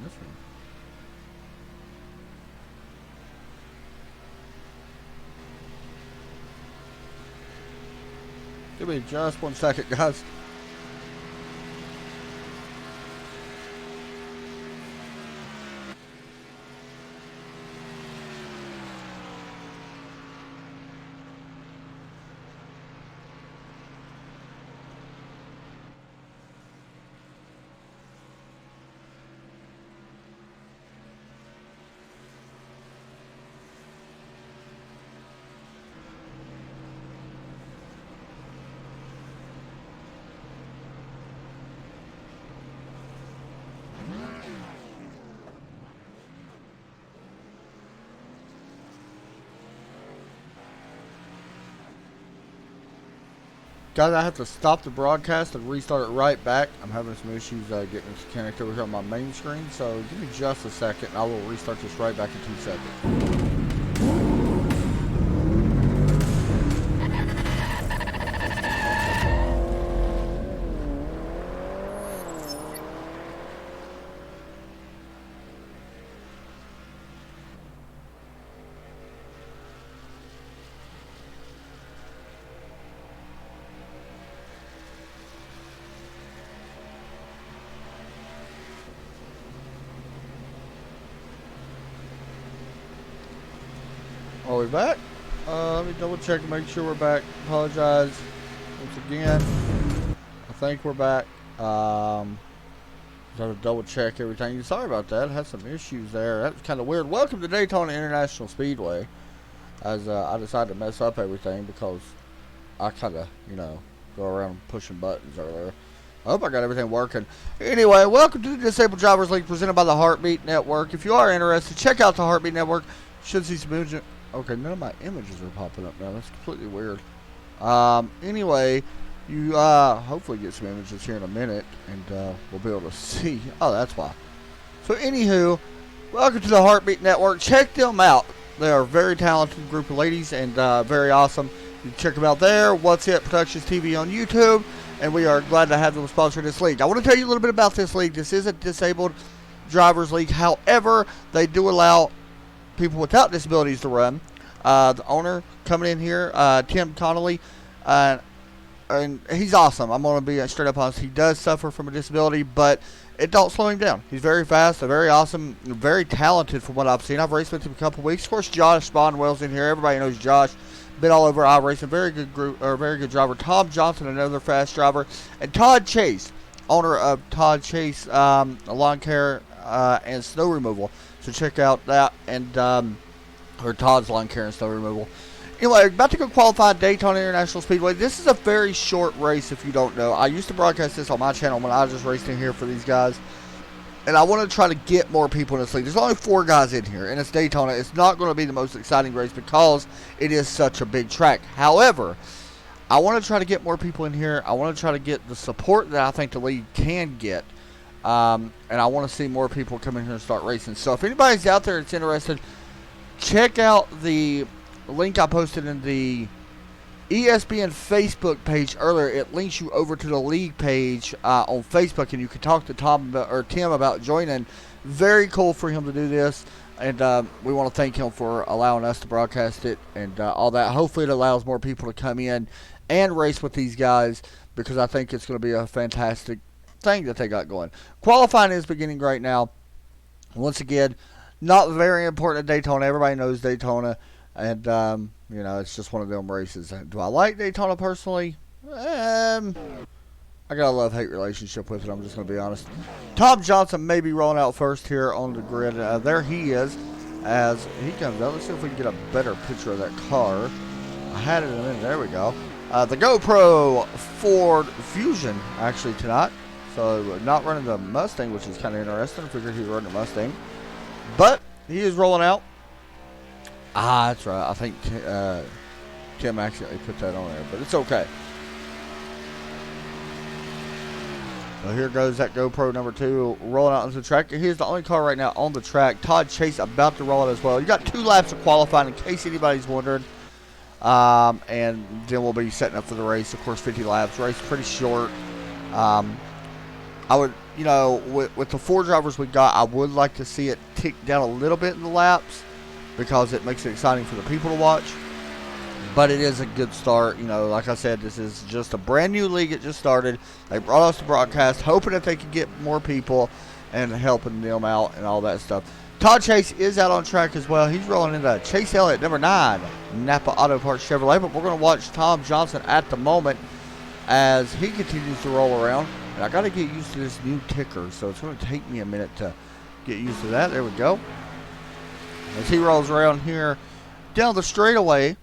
this one? Give me just 1 second, guys. Guys, I have to stop the broadcast and restart it right back. I'm having some issues getting this connected over here on my main screen, so give me just a second and I will restart this right back in 2 seconds. Are we back? Let me double check and make sure we're back. Apologize once again. I think we're back. Just have to double check everything. Sorry about that. I had some issues there. That was kind of weird. Welcome to Daytona International Speedway. As I decided to mess up everything because I kind of, go around pushing buttons earlier. I hope I got everything working. Anyway, welcome to the Disabled Drivers League presented by the Heartbeat Network. If you are interested, check out the Heartbeat Network. Should see some images. Okay, none of my images are popping up now. That's completely weird. Anyway, you hopefully get some images here in a minute, and we'll be able to see. Oh, that's why. So, anywho, welcome to the Heartbeat Network. Check them out. They are a very talented group of ladies and very awesome. You can check them out there. What's It Productions TV on YouTube, and we are glad to have them sponsor this league. I want to tell you a little bit about this league. This is a disabled drivers league. However, they do allow people without disabilities to run. The owner coming in here, Tim Connolly, and he's awesome. I'm going to be straight up honest. He does suffer from a disability, but it don't slow him down. He's very fast, very awesome, very talented from what I've seen. I've raced with him a couple weeks. Of course, Josh Bonwell's in here. Everybody knows Josh. Been all over iRacing. Very good group, or very good driver. Tom Johnson, another fast driver, and Todd Chase, owner of Todd Chase Lawn Care and Snow Removal. So check out that and or Todd's Lawn Care and Snow Removal. Anyway, about to go qualify Daytona International Speedway. This is a very short race if you don't know. I used to broadcast this on my channel when I was just racing here for these guys. And I want to try to get more people in this league. There's only 4 guys in here, and it's Daytona. It's not going to be the most exciting race because it is such a big track. However, I want to try to get more people in here. I want to try to get the support that I think the league can get. And I want to see more people come in here and start racing. So if anybody's out there that's interested, check out the link I posted in the ESPN Facebook page earlier. It links you over to the league page on Facebook, and you can talk to Tim about joining. Very cool for him to do this, and we want to thank him for allowing us to broadcast it and all that. Hopefully it allows more people to come in and race with these guys, because I think it's going to be a fantastic thing that they got going. Qualifying is beginning right now. Once again, not very important at Daytona. Everybody knows Daytona, and it's just one of them races. Do I like Daytona personally? I got a love-hate relationship with it. I'm just going to be honest. Tom Johnson may be rolling out first here on the grid. There he is as he comes out. Let's see if we can get a better picture of that car. I had it in a minute. There we go. The GoPro Ford Fusion actually tonight. So not running the Mustang, which is kind of interesting. I figured he was running the Mustang. But he is rolling out. That's right. I think Tim accidentally put that on there, but it's okay. So here goes that GoPro number 2 rolling out onto the track. Here's the only car right now on the track. Todd Chase about to roll it as well. You got 2 laps of qualifying in case anybody's wondering. And then we'll be setting up for the race. Of course, 50 laps. Race pretty short. I would, you know, with the 4 drivers we got, I would like to see it tick down a little bit in the laps because it makes it exciting for the people to watch. But it is a good start. You know, like I said, this is just a brand new league. It just started. They brought us to broadcast, hoping that they could get more people and helping them out and all that stuff. Todd Chase is out on track as well. He's rolling into Chase Elliott, number 9, Napa Auto Parts Chevrolet. But we're going to watch Tom Johnson at the moment as he continues to roll around. And I got to get used to this new ticker, so it's going to take me a minute to get used to that. There we go. As he rolls around here down the straightaway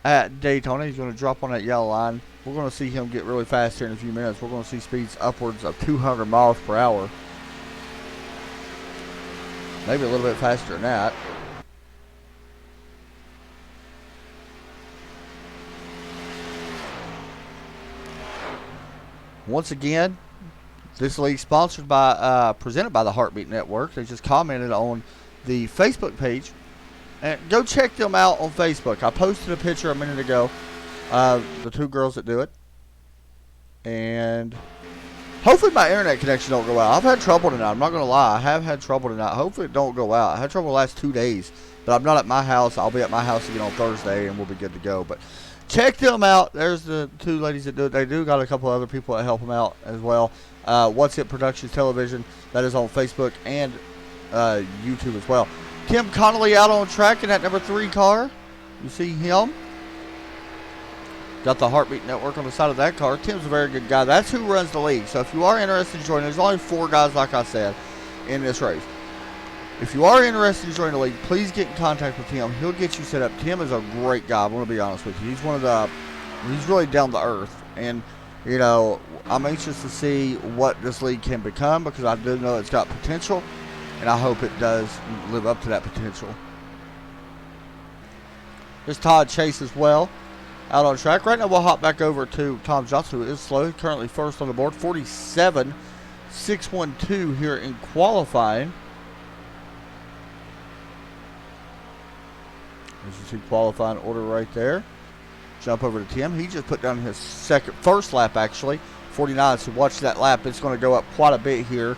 at Daytona, he's going to drop on that yellow line. We're going to see him get really fast here in a few minutes. We're going to see speeds upwards of 200 miles per hour. Maybe a little bit faster than that. Once again, this league sponsored by, presented by the Heartbeat Network. They just commented on the Facebook page. And go check them out on Facebook. I posted a picture a minute ago of the 2 girls that do it. And hopefully my internet connection don't go out. I've had trouble tonight. I'm not going to lie. I have had trouble tonight. Hopefully it don't go out. I had trouble the last 2 days. But I'm not at my house. I'll be at my house again on Thursday and we'll be good to go. But check them out. There's the 2 ladies that do it. They do got a couple other people that help them out as well. What's It Productions Television. That is on Facebook and YouTube as well. Tim Connolly out on track in that number 3 car. You see him. Got the Heartbeat Network on the side of that car. Tim's a very good guy. That's who runs the league. So if you are interested in joining, there's only 4 guys, like I said, in this race. If you are interested in joining the league, please get in contact with Tim. He'll get you set up. Tim is a great guy. I'm going to be honest with you. He's he's really down to earth. And, you know, I'm anxious to see what this league can become because I do know it's got potential. And I hope it does live up to that potential. There's Todd Chase as well, out on track. Right now we'll hop back over to Tom Johnson, who is slow. Currently first on the board, 47.612 here in qualifying. As you see, qualifying order right there. Jump over to Tim. He just put down his first lap actually, 49. So watch that lap. It's going to go up quite a bit here.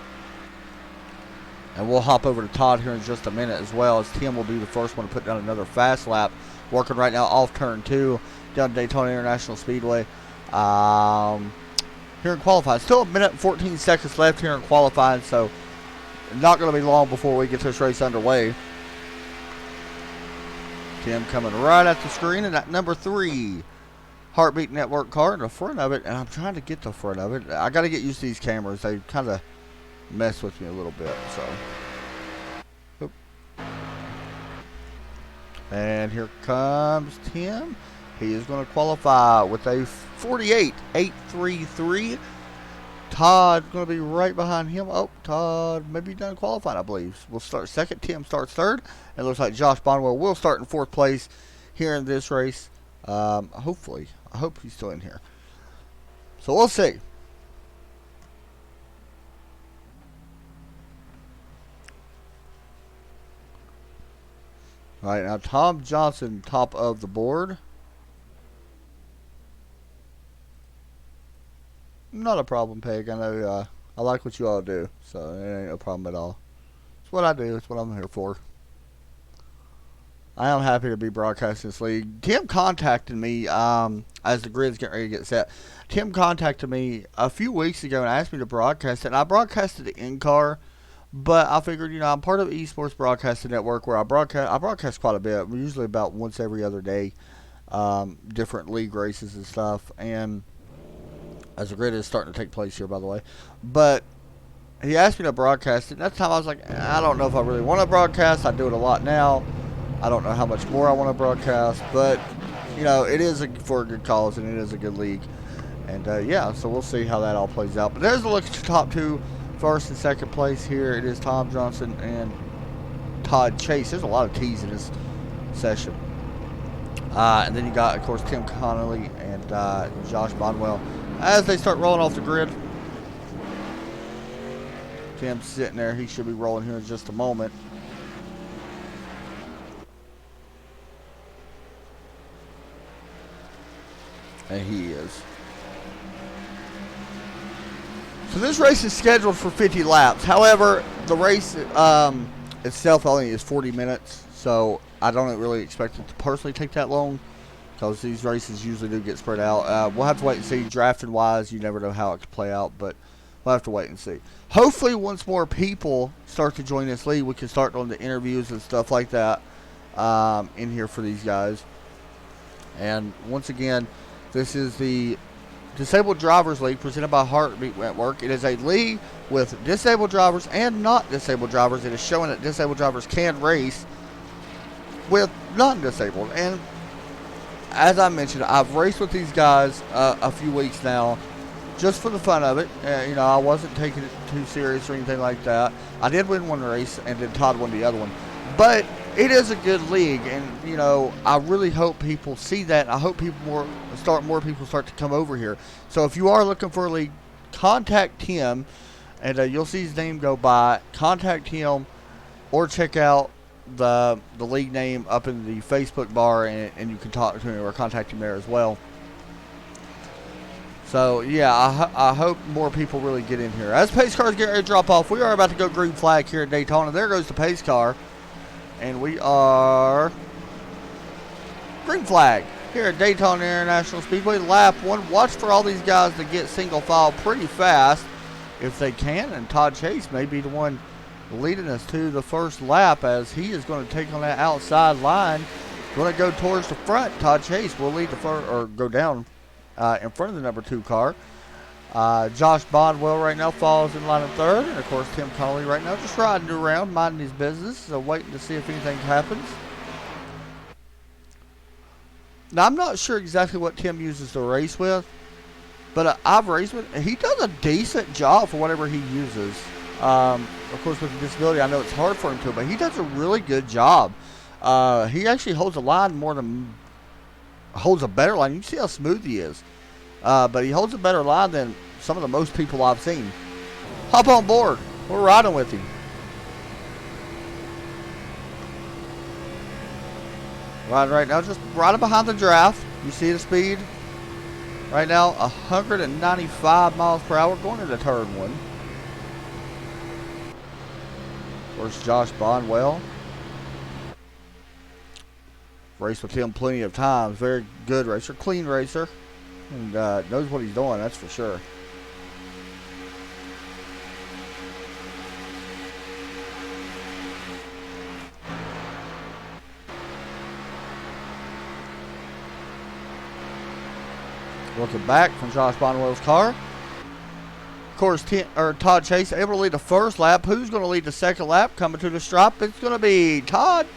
And we'll hop over to Todd here in just a minute as well, as Tim will be the first one to put down another fast lap. Working right now off turn 2 down Daytona International Speedway. Here in qualifying. Still a minute and 14 seconds left here in qualifying, so not going to be long before we get this race underway. Tim coming right at the screen, and that number 3 Heartbeat Network car in the front of it, and I'm trying to get the front of it. I got to get used to these cameras. They kind of mess with me a little bit, so. Oop. And here comes Tim. He is going to qualify with a 48.833. Todd going to be right behind him. Oh, Todd maybe done qualifying, I believe. We'll start second. Tim starts third. And it looks like Josh Bonwell will start in 4th place here in this race. Hopefully. I hope he's still in here. So we'll see. All right, now Tom Johnson, top of the board. Not a problem, Peg. I know I like what you all do, so it ain't no problem at all. It's what I do. It's what I'm here for. I am happy to be broadcasting this league. Tim contacted me as the grid's getting ready to get set. Tim contacted me a few weeks ago and asked me to broadcast it, and I broadcasted the in-car. But I figured, you know, I'm part of the Esports Broadcasting Network where I broadcast quite a bit, usually about once every other day, different league races and stuff. And as the grid is starting to take place here, by the way. But he asked me to broadcast it. And that time I was like, I don't know if I really want to broadcast. I do it a lot now. I don't know how much more I want to broadcast. But, you know, it is for a good cause and it is a good league. And, yeah, so we'll see how that all plays out. But there's a look at the top 2. First and second place here, it is Tom Johnson and Todd Chase. There's a lot of T's in this session. And then you got, of course, Tim Connolly and Josh Bonwell. As they start rolling off the grid, Tim's sitting there. He should be rolling here in just a moment. And he is. So this race is scheduled for 50 laps. However, the race itself only is 40 minutes, so I don't really expect it to personally take that long because these races usually do get spread out. We'll have to wait and see. Drafting-wise, you never know how it could play out, but we'll have to wait and see. Hopefully, once more people start to join this league, we can start doing the interviews and stuff like that in here for these guys. And once again, this is the Disabled Drivers League presented by Heartbeat Network. It is a league with disabled drivers and not disabled drivers. It is showing that disabled drivers can race with non-disabled. And as I mentioned, I've raced with these guys a few weeks now just for the fun of it. You know, I wasn't taking it too serious or anything like that. I did win one race, and then Todd won the other one. But it is a good league, and you know, I really hope people see that. I hope more people start to come over here. So if you are looking for a league, contact Tim, and you'll see his name go by. Contact him, or check out the league name up in the Facebook bar, and you can talk to him or contact him there as well. So yeah, I hope more people really get in here. As pace cars get ready to drop off, we are about to go green flag here at Daytona. There goes the pace car. And we are green flag here at Daytona International Speedway, lap 1. Watch for all these guys to get single file pretty fast if they can. And Todd Chase may be the one leading us to the first lap, as he is going to take on that outside line. Going to go towards the front. Todd Chase will lead the first, or go down in front of the number 2 car. Josh Bondwell right now falls in line of 3rd. And, of course, Tim Connolly right now just riding around, minding his business, so waiting to see if anything happens. Now, I'm not sure exactly what Tim uses to race with, but I've raced with him. He does a decent job for whatever he uses. Of course, with a disability, I know it's hard for him to, but he does a really good job. He actually holds a line holds a better line. You can see how smooth he is. But he holds a better line than some of the most people I've seen. Hop on board. We're riding with him. Riding right now, just riding behind the draft. You see the speed? Right now, 195 miles per hour going into turn 1. Of course, Josh Bondwell. Raced with him plenty of times. Very good racer. Clean racer. And knows what he's doing, that's for sure. Looking back from Josh Bondwell's car. Of course, Todd Chase able to lead the first lap. Who's going to lead the second lap? Coming to the stripe, it's going to be Tom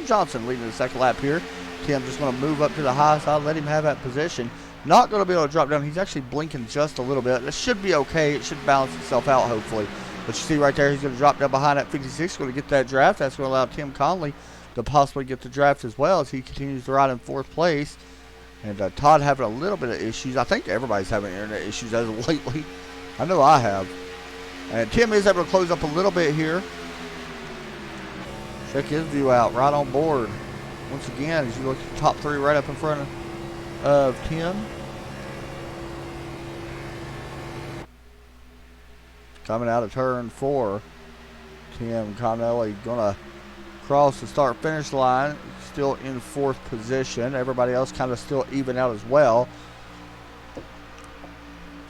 Johnson leading the second lap here. Tim just going to move up to the high side, let him have that position. Not going to be able to drop down. He's actually blinking just a little bit. This should be okay. It should balance itself out, hopefully. But you see right there, he's going to drop down behind that 56. Going to get that draft. That's going to allow Tim Conley to possibly get the draft as well, as he continues to ride in 4th place. And Todd having a little bit of issues. I think everybody's having internet issues as of lately. I know I have. And Tim is able to close up a little bit here. Check his view out. Right on board. Once again, as you look at the top 3 right up in front of Tim. Coming out of turn 4, Tim Connelly gonna cross the start-finish line, still in 4th position. Everybody else kind of still even out as well.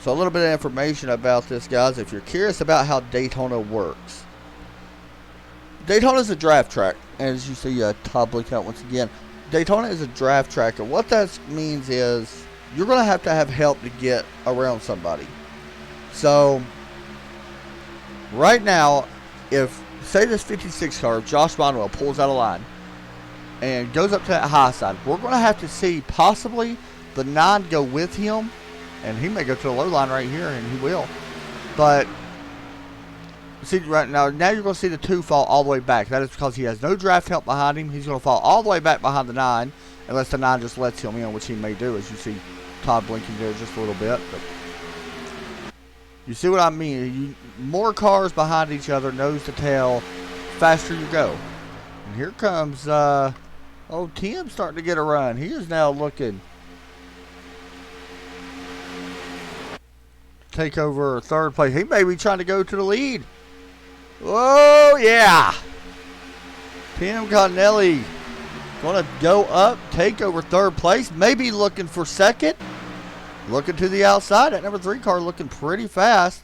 So a little bit of information about this, guys, if you're curious about how Daytona works. Daytona is a draft track, as you see Todd blinking out once again. Daytona is a draft track, and what that means is you're going to have help to get around somebody. So right now, if, say this 56 car, Josh Bondwell pulls out a line and goes up to that high side, we're going to have to see possibly the 9 go with him, and he may go to the low line right here, and he will. But see right now you're going to see the 2 fall all the way back. That is because he has no draft help behind him. He's going to fall all the way back behind the 9, unless the 9 just lets him in, which he may do, as you see Todd blinking there just a little bit. But you see what I mean? More cars behind each other, nose to tail, faster you go. And here comes, Tim starting to get a run. He is now looking take over third place. He may be trying to go to the lead. Oh, yeah. Tim Connelly going to go up, take over third place. Maybe looking for second. Looking to the outside. That number 3 car looking pretty fast.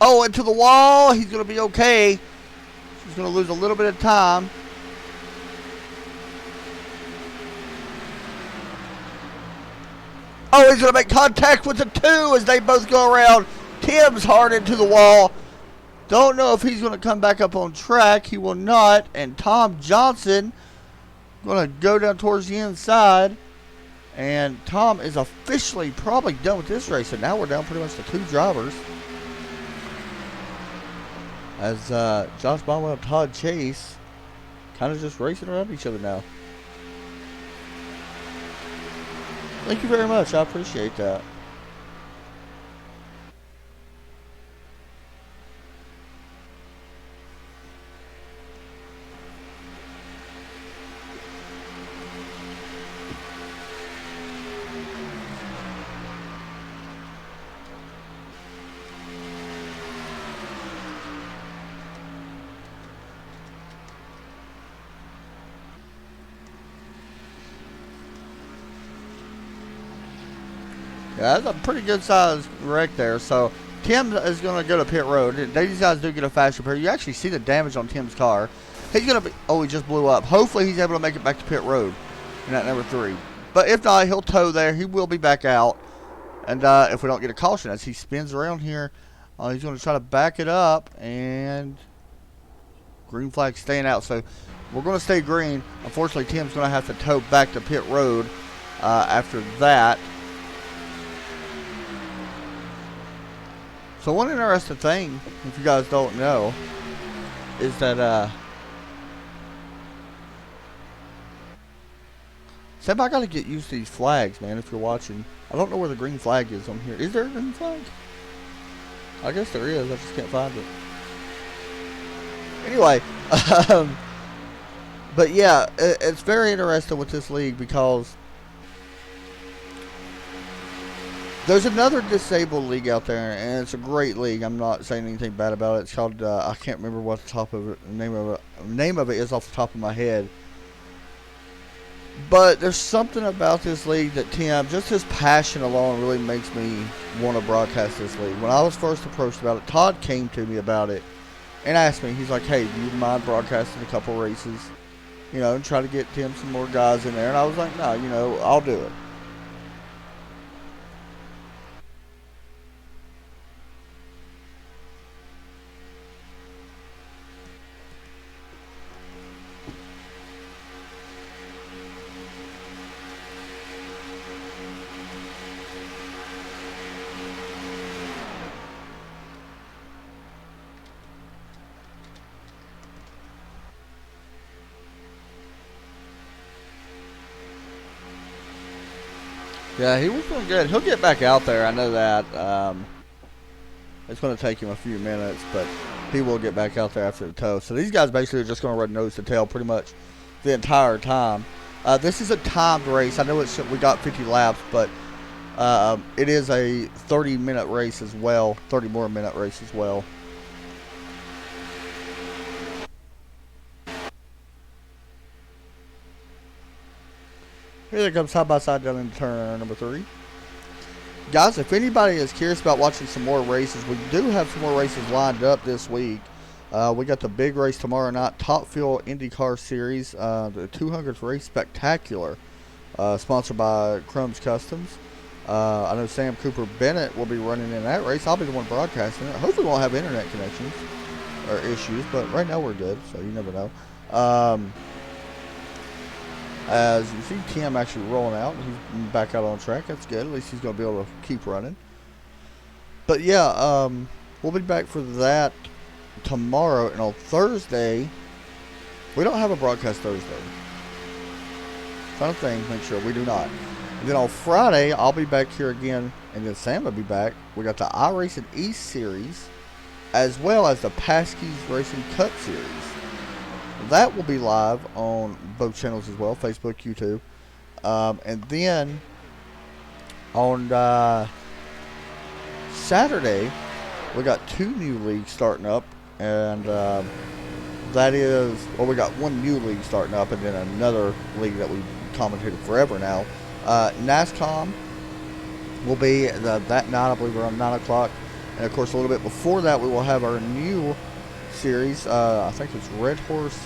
Oh, into the wall. He's going to be okay. He's going to lose a little bit of time. Oh, he's going to make contact with the 2 as they both go around. Tim's hard into the wall. Don't know if he's going to come back up on track. He will not. And Tom Johnson going to go down towards the inside. And Tom is officially probably done with this race. So now we're down pretty much to 2 drivers. As Josh Bonwell and Todd Chase kind of just racing around each other now. Thank you very much. I appreciate that. Yeah, that's a pretty good sized wreck there. So Tim is going to go to pit road. These guys do get a fast repair. You actually see the damage on Tim's car. He's going to be, oh, he just blew up. Hopefully he's able to make it back to pit road in that number 3. But if not, he'll tow there. He will be back out. And if we don't get a caution as he spins around here, he's going to try to back it up. And green flag staying out. So we're going to stay green. Unfortunately, Tim's going to have to tow back to pit road after that. So one interesting thing, if you guys don't know, is that Seb, I gotta get used to these flags, man, if you're watching. I don't know where the green flag is on here. Is there a green flag? I guess there is, I just can't find it. Anyway, but yeah, it's very interesting with this league because there's another disabled league out there, and it's a great league. I'm not saying anything bad about it. It's called, I can't remember what the name of it is off the top of my head. But there's something about this league that Tim, just his passion alone, really makes me want to broadcast this league. When I was first approached about it, Todd came to me about it and asked me, he's like, hey, do you mind broadcasting a couple races? You know, and try to get Tim some more guys in there. And I was like, no, you know, I'll do it. Yeah, he was doing good. He'll get back out there. I know that. It's going to take him a few minutes, but he will get back out there after the tow. So these guys basically are just going to run nose to tail pretty much the entire time. This is a timed race. I know we got 50 laps, but it is a 30-minute race as well, 30 more minute race as well. Here they come side by side down in turn number 3. Guys, if anybody is curious about watching some more races, we do have some more races lined up this week. We got the big race tomorrow night, Top Fuel IndyCar Series, the 200th race spectacular, sponsored by Crumbs Customs. I know Sam Cooper Bennett will be running in that race. I'll be the one broadcasting it. Hopefully we won't have internet connections or issues, but right now we're good, so you never know. As you see, Tim actually rolling out. He's back out on track. That's good. At least he's going to be able to keep running. But yeah, we'll be back for that tomorrow. And on Thursday, we don't have a broadcast Thursday. Final thing, make sure we do not. And then on Friday, I'll be back here again. And then Sam will be back. We got the iRacing East Series, as well as the Paskey's Racing Cup Series. That will be live on both channels as well, Facebook, YouTube. And then On Saturday, we got 2 new leagues starting up, and that is, well, we got 1 new league starting up, and then another league that we've commentated forever now. NASCOM will be that night, I believe, around 9 o'clock. And of course, a little bit before that, we will have our new series. I think it's Red Horse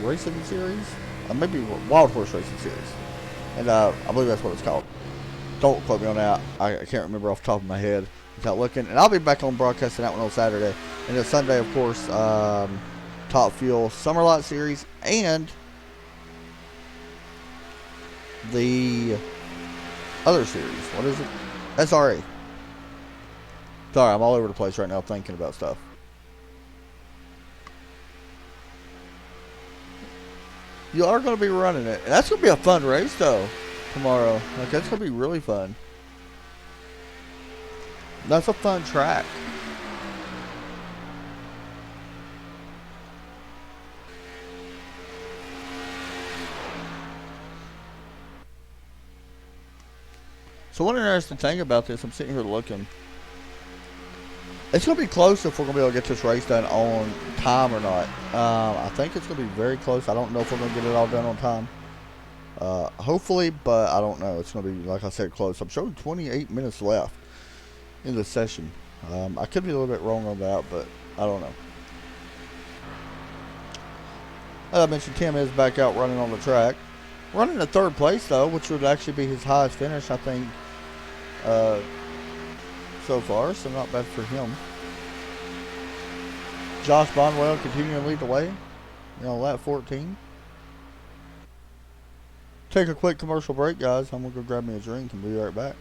Racing Series, maybe Wild Horse Racing Series, and I believe that's what it's called. Don't quote me on that. I can't remember off the top of my head without looking. And I'll be back on broadcasting that one on Saturday. And then Sunday, of course, Top Fuel Summer Lot Series and the other series. What is it? SRA. Sorry, I'm all over the place right now thinking about stuff. You are going to be running it. And that's going to be a fun race, though, tomorrow. Like, that's going to be really fun. That's a fun track. So one interesting thing about this, I'm sitting here looking. It's going to be close if we're going to be able to get this race done on time or not. I think it's going to be very close. I don't know if we're going to get it all done on time. Hopefully, but I don't know. It's going to be, like I said, close. I'm showing 28 minutes left in the session. I could be a little bit wrong on that, but I don't know. As I mentioned, Tim is back out running on the track. Running in 3rd place, though, which would actually be his highest finish, I think, so far, so not bad for him. Josh Bonwell continuing to lead the way, lap 14. Take a quick commercial break, guys. I'm going to go grab me a drink and be right back.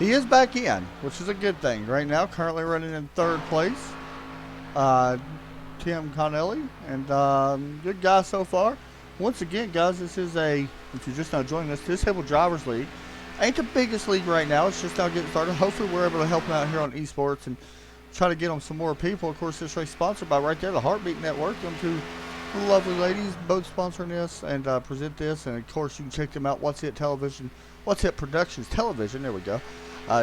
He is back in, which is a good thing. Right now, currently running in 3rd place. Tim Connelly, and good guy so far. Once again, guys, this is if you're just now joining us, Disabled Drivers League. Ain't the biggest league right now. It's just now getting started. Hopefully, we're able to help him out here on esports and try to get him some more people. Of course, this race sponsored by right there, the Heartbeat Network. Them two lovely ladies both sponsoring this and present this. And of course, you can check them out. What's It Television, What's It Productions Television. There we go.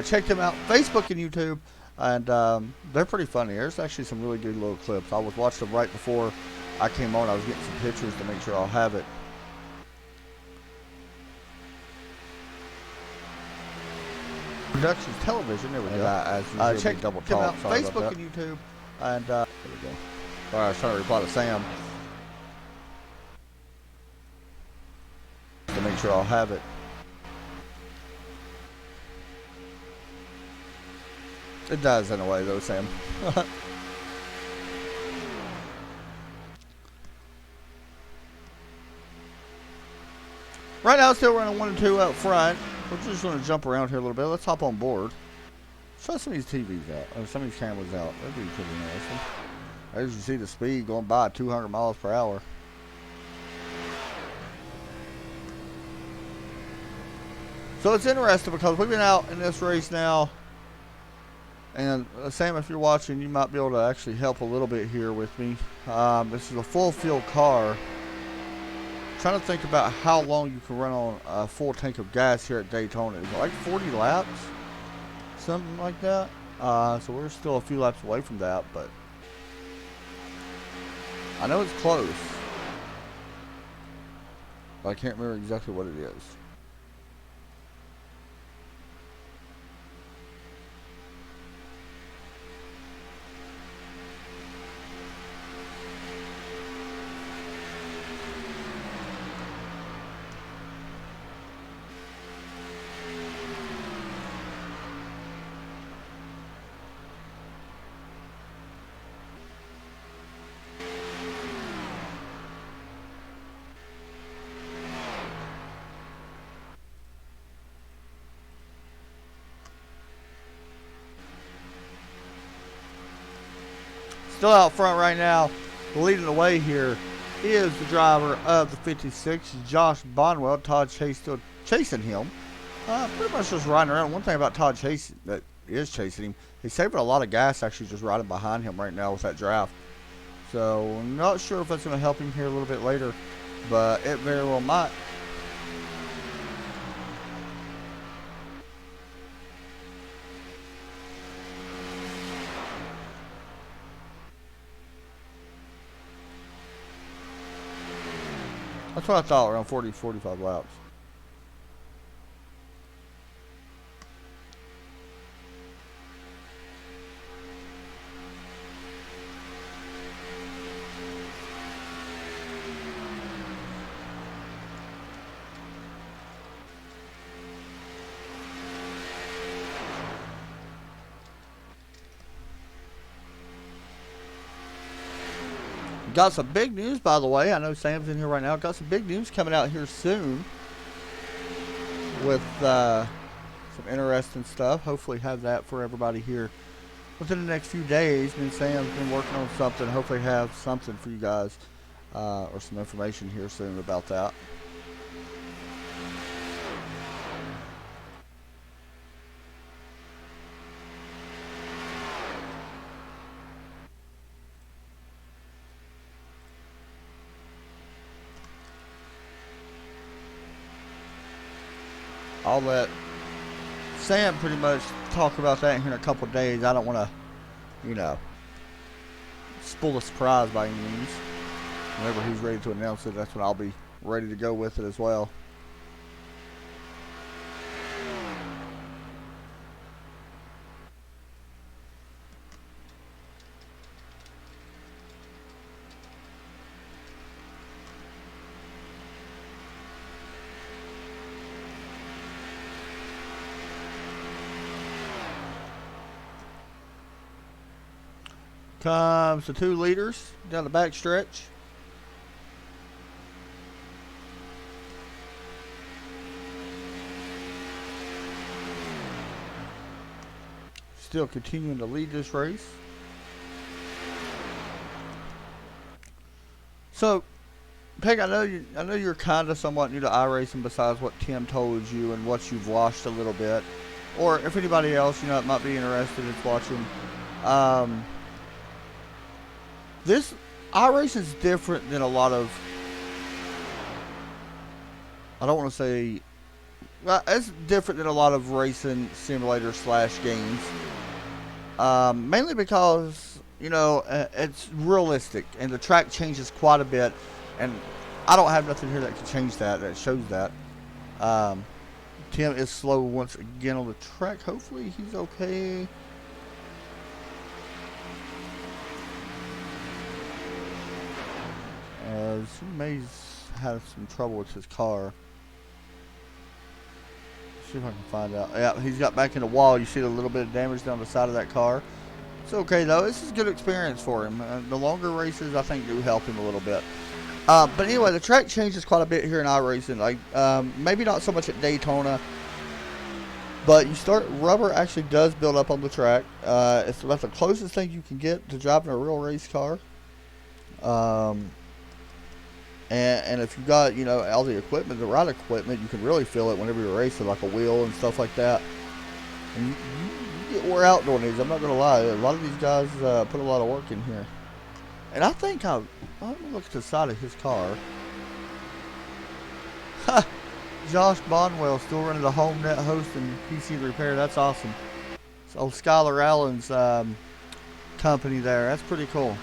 Check them out, Facebook and YouTube, and they're pretty funny. There's actually some really good little clips. I was watching them right before I came on. I was getting some pictures to make sure I'll have it. Productions Television. There we go. As usual, Check double them out. talk. Facebook and YouTube. And there we go. Sorry, I was trying to reply to Sam to make sure I'll have it. It does in a way, though, Sam. Right now, still running 1 and 2 out front. We're just going to jump around here a little bit. Let's hop on board. Try some of these TVs out, or some of these cameras out. That'd be pretty interesting. As you see the speed going by 200 miles per hour. So it's interesting because we've been out in this race now. And Sam, if you're watching, you might be able to actually help a little bit here with me. This is a full field car. Trying to think about how long you can run on a full tank of gas here at Daytona. Is it like 40 laps? Something like that. So we're still a few laps away from that, but I know it's close. But I can't remember exactly what it is. Still out front right now, leading the way here is the driver of the 56, Josh Bonwell. Todd Chase still chasing him. Pretty much just riding around. One thing about Todd Chase that is chasing him, he's saving a lot of gas actually just riding behind him right now with that draft. So I'm not sure if that's going to help him here a little bit later, but it very well might. That's what I thought, around 40, 45 laps. Got some big news, by the way. I know Sam's in here right now. Got some big news coming out here soon with some interesting stuff. Hopefully have that for everybody here within the next few days. Me and Sam's been working on something. Hopefully have something for you guys or some information here soon about that. I'll let Sam pretty much talk about that here in a couple of days. I don't want to, you know, spoil a surprise by any means. Whenever he's ready to announce it, that's when I'll be ready to go with it as well. Comes the 2 leaders down the back stretch. Still continuing to lead this race. So, Peg, I know you're kind of somewhat new to iRacing besides what Tim told you and what you've watched a little bit. Or if anybody else, you know, that might be interested in watching. This iRacing is different than a lot of, I don't want to say, it's different than a lot of racing simulator / games. Mainly because, you know, it's realistic and the track changes quite a bit, and I don't have nothing here that can change that shows that. Tim is slow once again on the track. Hopefully he's okay. As he may have some trouble with his car. See if I can find out. Yeah, he's got back in the wall. You see a little bit of damage down the side of that car. It's okay though. This is a good experience for him. The longer races, I think, do help him a little bit. But anyway, the track changes quite a bit here in iRacing. Like maybe not so much at Daytona, but rubber actually does build up on the track. It's about the closest thing you can get to driving a real race car. And if you got, you know, all the equipment, the right equipment, you can really feel it whenever you're racing, like a wheel and stuff like that. And you get wore out doing these. I'm not gonna lie. A lot of these guys put a lot of work in here. And I think let me look at the side of his car. Ha! Josh Bonwell still running the home net host and PC repair. That's awesome. It's old Skylar Allen's company there. That's pretty cool.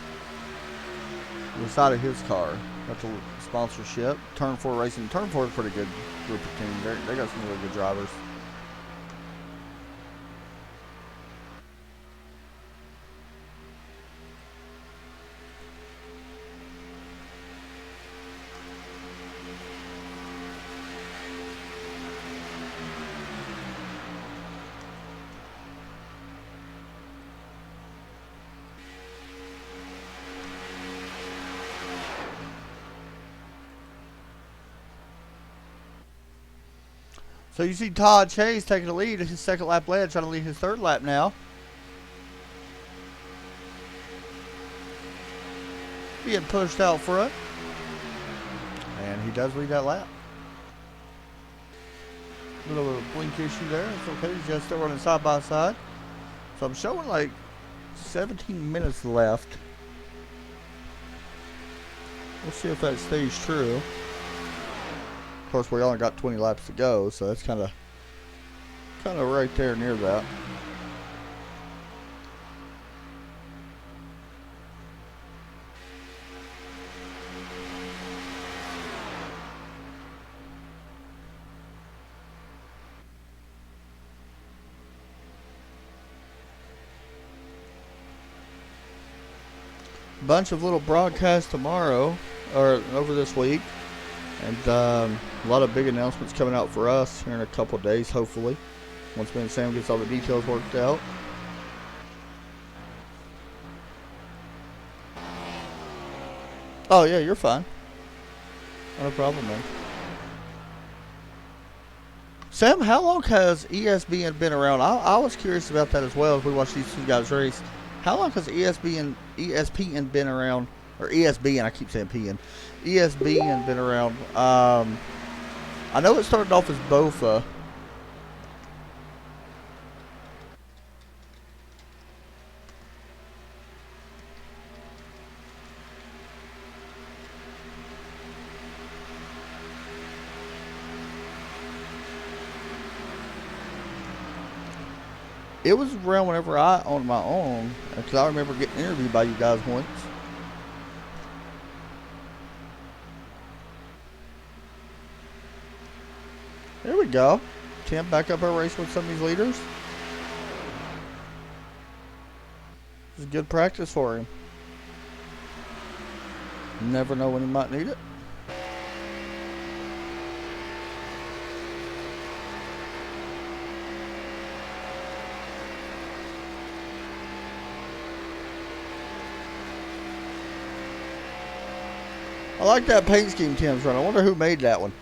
The side of his car. Got the sponsorship. Turn 4 Racing. Turn 4 is a pretty good group of teams. They got some really good drivers. So you see Todd Chase taking the lead. His second lap led, trying to lead his third lap now. Being pushed out front. And he does lead that lap. A little bit of a blink issue there. It's okay. He's just still running side by side. So I'm showing like 17 minutes left. We'll see if that stays true. Of course, we only got 20 laps to go, so that's kind of right there near that. Bunch of little broadcasts tomorrow, or over this week. And a lot of big announcements coming out for us here in a couple of days, hopefully. Once me and Sam gets all the details worked out. Oh, yeah, you're fine. No problem, man. Sam, how long has ESPN been around? I was curious about that as well as we watched these two guys race. How long has ESPN been around? Or ESPN, I keep saying PN. ESPN been around. I know it started off as BOFA. It was around whenever I owned my own, because I remember getting interviewed by you guys once. There we go. Tim back up our race with some of these leaders. This is good practice for him. You never know when he might need it. I like that paint scheme Tim's running. I wonder who made that one.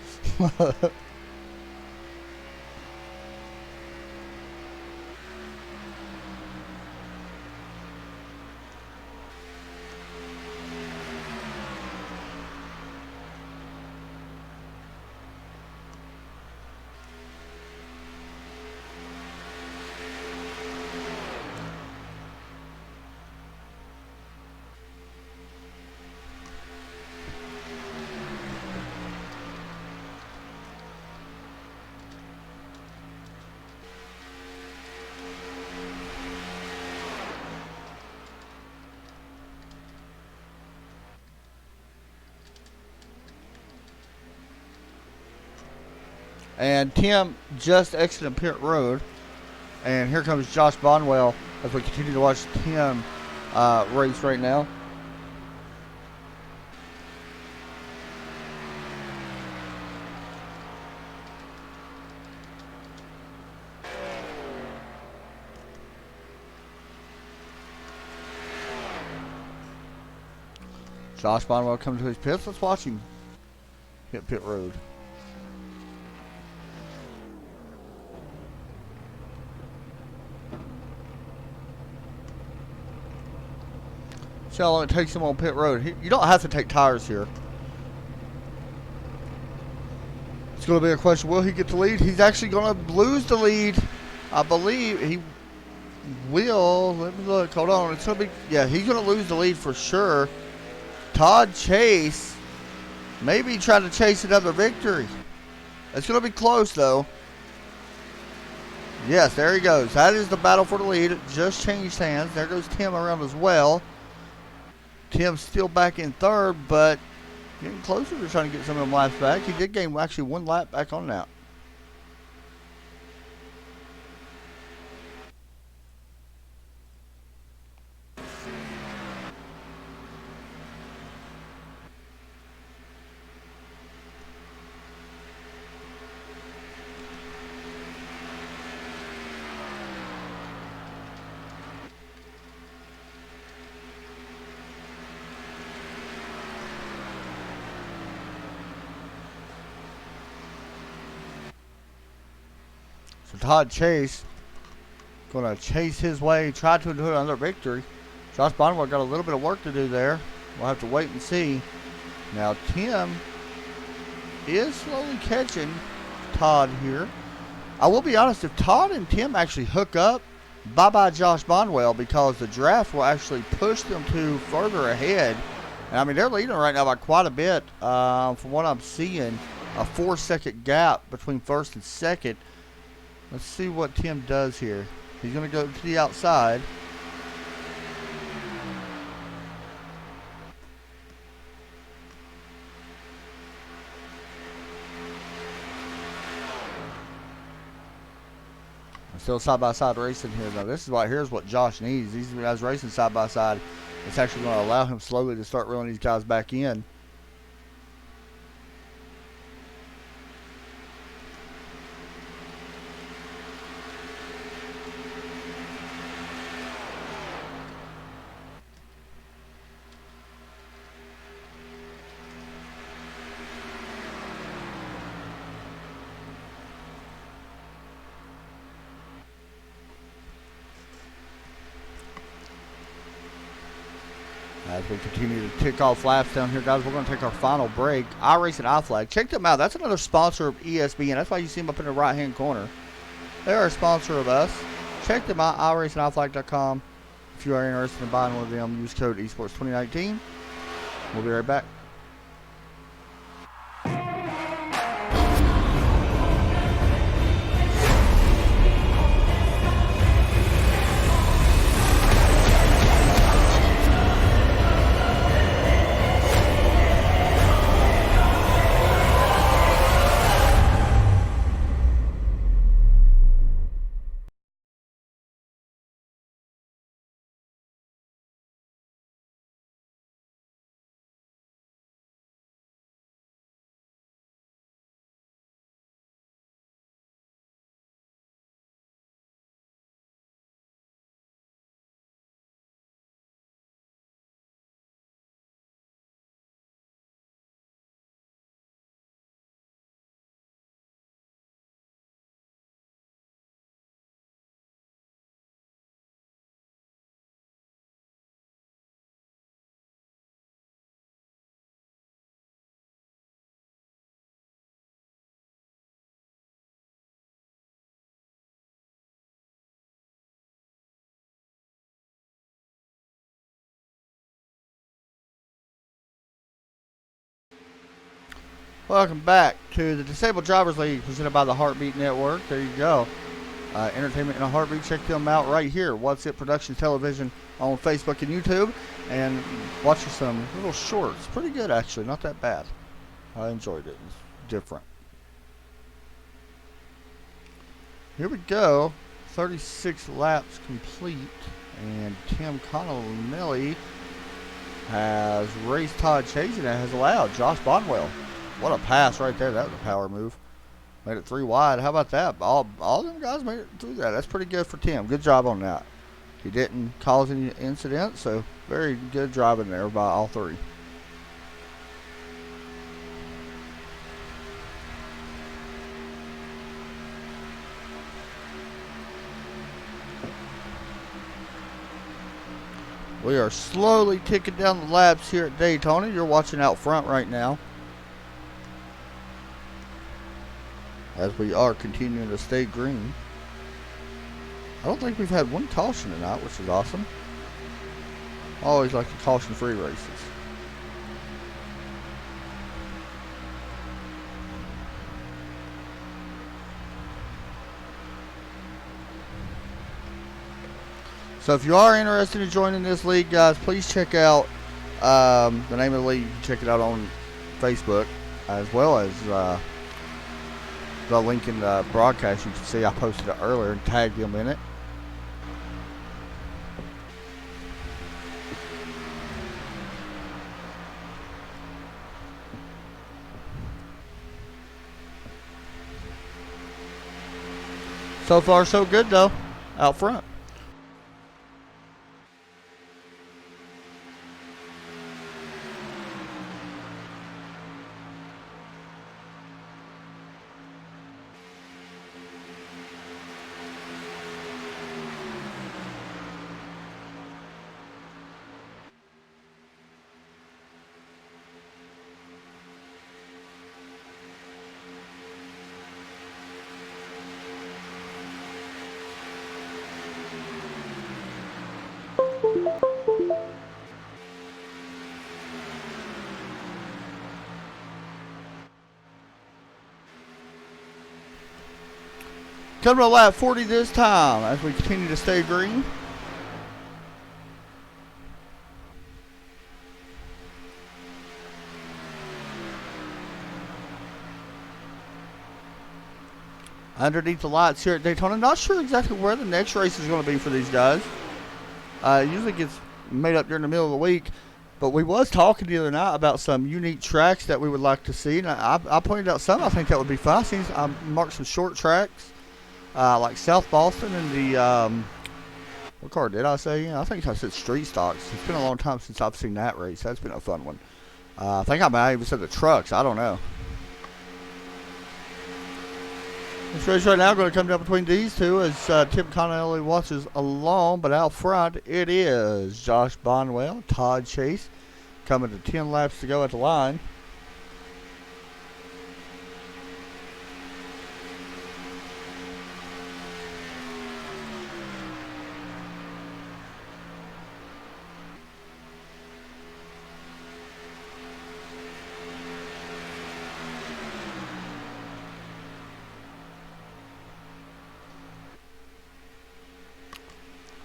And Tim just exited pit road. And here comes Josh Bonwell as we continue to watch Tim race right now. Josh Bonwell coming to his pits. Let's watch him hit pit road. See how long it takes him on pit road. You don't have to take tires here. It's going to be a question, will he get the lead? He's actually going to lose the lead. I believe he will. Let me look. Hold on. It's going to be, yeah, he's going to lose the lead for sure. Todd Chase maybe trying to chase another victory. It's going to be close, though. Yes, there he goes. That is the battle for the lead. It just changed hands. There goes Tim around as well. Tim's still back in third, but getting closer to trying to get some of them laps back. He did gain actually one lap back on that. So Todd Chase going to chase his way, try to do another victory. Josh Bonwell got a little bit of work to do there. We'll have to wait and see. Now Tim is slowly catching Todd here. I will be honest, if Todd and Tim actually hook up, bye-bye Josh Bonwell, because the draft will actually push them to further ahead. And I mean, they're leading right now by quite a bit. From what I'm seeing, a 4-second gap between first and second. Let's see what Tim does here. He's going to go to the outside. Still side-by-side racing here, though. This is what, here's what Josh needs. These guys racing side-by-side. It's actually going to allow him slowly to start reeling these guys back in. As we continue to tick off laps down here, guys, we're going to take our final break. iRace and iFlag. Check them out. That's another sponsor of ESPN. That's why you see them up in the right-hand corner. They are a sponsor of us. Check them out, iRaceandiFlag.com. If you are interested in buying one of them, use code esports2019. We'll be right back. Welcome back to the Disabled Drivers League presented by the Heartbeat Network. There you go. Entertainment in a Heartbeat. Check them out right here. What's It Productions Television on Facebook and YouTube. And watch some little shorts. Pretty good, actually. Not that bad. I enjoyed it. It's different. Here we go. 36 laps complete. And Tim Connelly has raced Todd Chase and has allowed Josh Bonwell. What a pass right there. That was a power move. Made it 3 wide. How about that? All them guys made it through that. That's pretty good for Tim. Good job on that. He didn't cause any incident, so very good driving there by all 3. We are slowly ticking down the laps here at Daytona. You're watching out front right now, as we are continuing to stay green. I don't think we've had one caution tonight, which is awesome. I always like the caution-free races. So if you are interested in joining this league, guys, please check out the name of the league. You can check it out on Facebook, as well as the link in the broadcast. You can see I posted it earlier and tagged them in it. So far, so good, though, out front. Coming to lap 40 this time as we continue to stay green. Underneath the lights here at Daytona. Not sure exactly where the next race is going to be for these guys. It usually gets made up during the middle of the week. But we was talking the other night about some unique tracks that we would like to see. And I pointed out some I think that would be fun. I marked some short tracks. Like South Boston and the, what car did I say? I think I said Street Stocks. It's been a long time since I've seen that race. That's been a fun one. I think I might even said the trucks. I don't know. This race right now going to come down between these two as Tim Connelly watches along. But out front, it is Josh Bonwell, Todd Chase, coming to 10 laps to go at the line.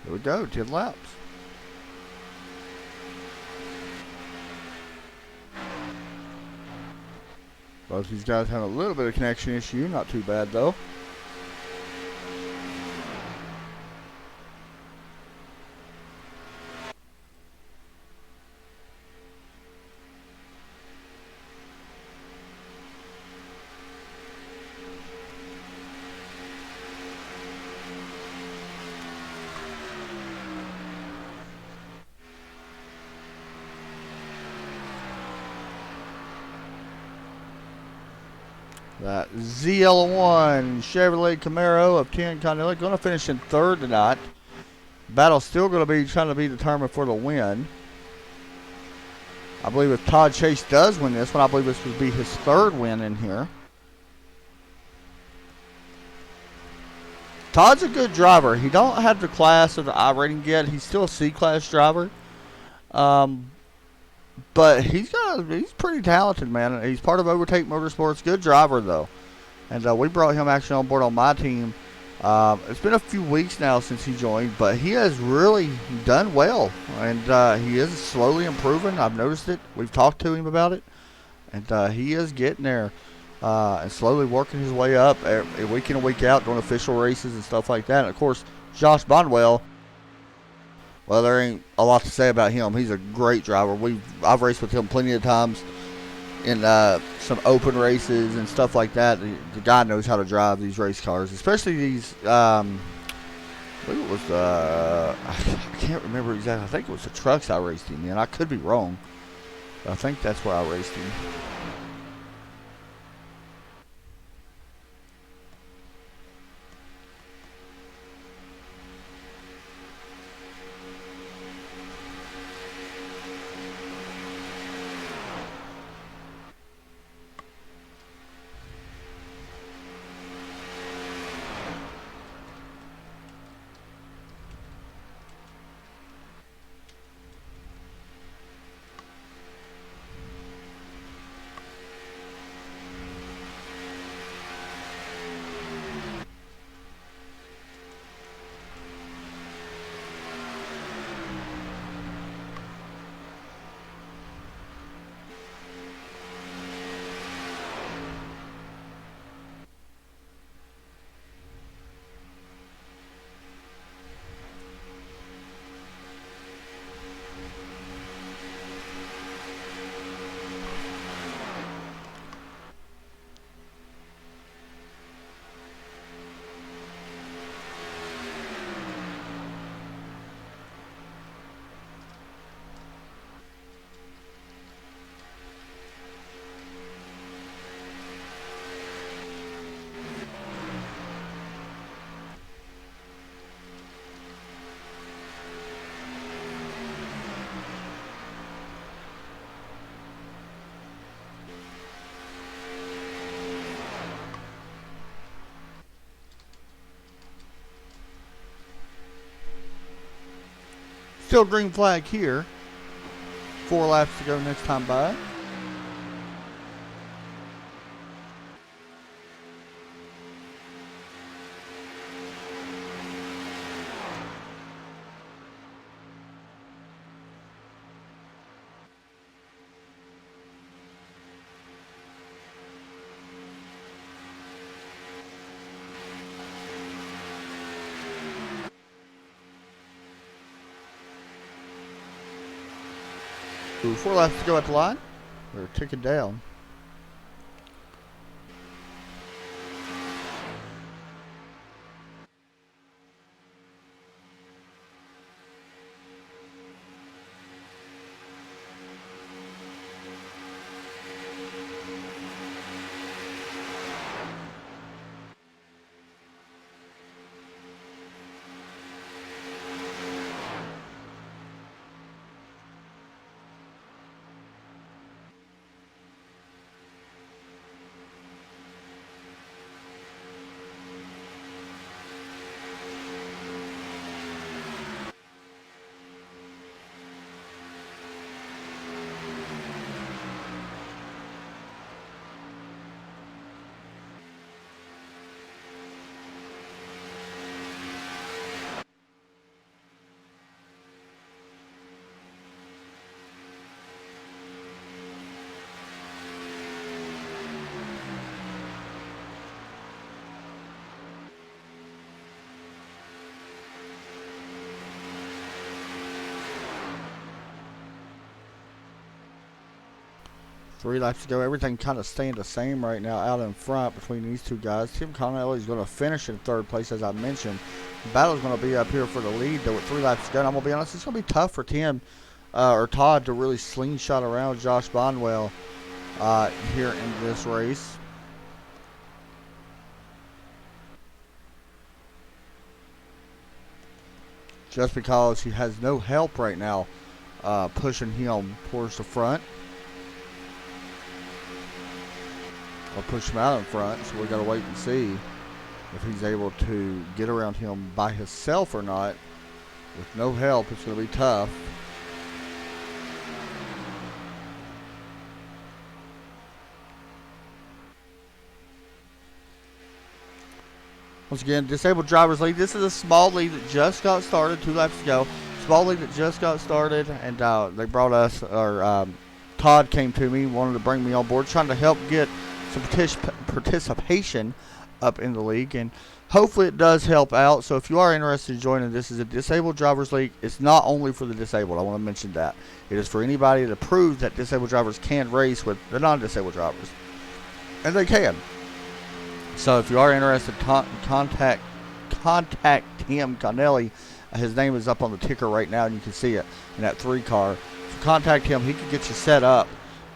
Here we go, 10 laps. Both these guys have a little bit of connection issue, not too bad though. That ZL1 Chevrolet Camaro of Tim Connelly going to finish in third tonight. Battle's still going to be trying to be determined for the win. I believe if Todd Chase does win this one, I believe this would be his third win in here. Todd's a good driver. He don't have the class of the I rating yet. He's still a C-class driver. But he's pretty talented, man. He's part of Overtake Motorsports. Good driver, though. And we brought him actually on board on my team. It's been a few weeks now since he joined, but he has really done well. And he is slowly improving. I've noticed it. We've talked to him about it. And he is getting there. and slowly working his way up week in and week out, doing official races and stuff like that. And of course, Josh Bonwell. Well, there ain't a lot to say about him. He's a great driver. I've raced with him plenty of times in some open races and stuff like that. The guy knows how to drive these race cars, especially these. I believe it was I can't remember exactly. I think it was the trucks I raced him in. I could be wrong, but I think that's where I raced him. Still green flag here. 4 laps to go next time by. Ooh, 4 laps to go at the line. We're ticking down. Three laps to go. Everything kind of staying the same right now out in front between these two guys. Tim Connelly is going to finish in third place, as I mentioned. The battle is going to be up here for the lead, though, with 3 laps to go. And I'm going to be honest, it's going to be tough for Tim or Todd to really slingshot around Josh Bonwell here in this race. Just because he has no help right now pushing him towards the front. Or push him out in front, so we got to wait and see if he's able to get around him by himself or not. With no help, it's going to be tough. Once again, disabled drivers lead. This is a small lead that just got started 2 laps ago. Small league that just got started, and they brought us, or Todd came to me, wanted to bring me on board, trying to help get some participation up in the league, and hopefully it does help out. So if you are interested in joining, this is a disabled drivers league. It's not only for the disabled. I want to mention that it is for anybody to prove that disabled drivers can race with the non-disabled drivers, and they can. So if you are interested, contact Tim Connelly. His name is up on the ticker right now, and you can see it in that 3 car. So contact him. He can get you set up,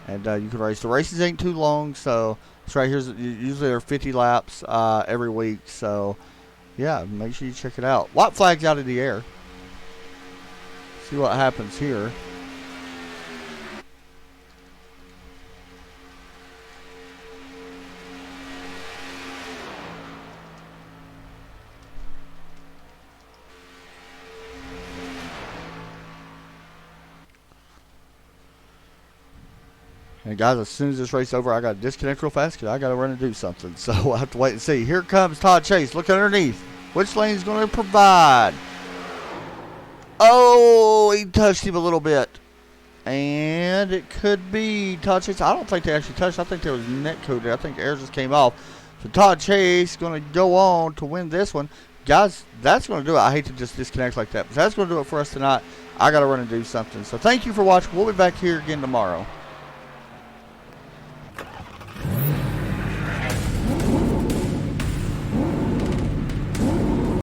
and you can race. The races ain't too long, so it's right here. Usually they're 50 laps every week. So yeah, make sure you check it out. White flag's out of the air. See what happens here. And guys, as soon as this race is over, I got to disconnect real fast because I got to run and do something. So we'll have to wait and see. Here comes Todd Chase. Look underneath. Which lane is going to provide? Oh, he touched him a little bit. And it could be Todd Chase. I don't think they actually touched. I think there was net code. I think air just came off. So Todd Chase is going to go on to win this one. Guys, that's going to do it. I hate to just disconnect like that, but that's going to do it for us tonight. I got to run and do something. So thank you for watching. We'll be back here again tomorrow.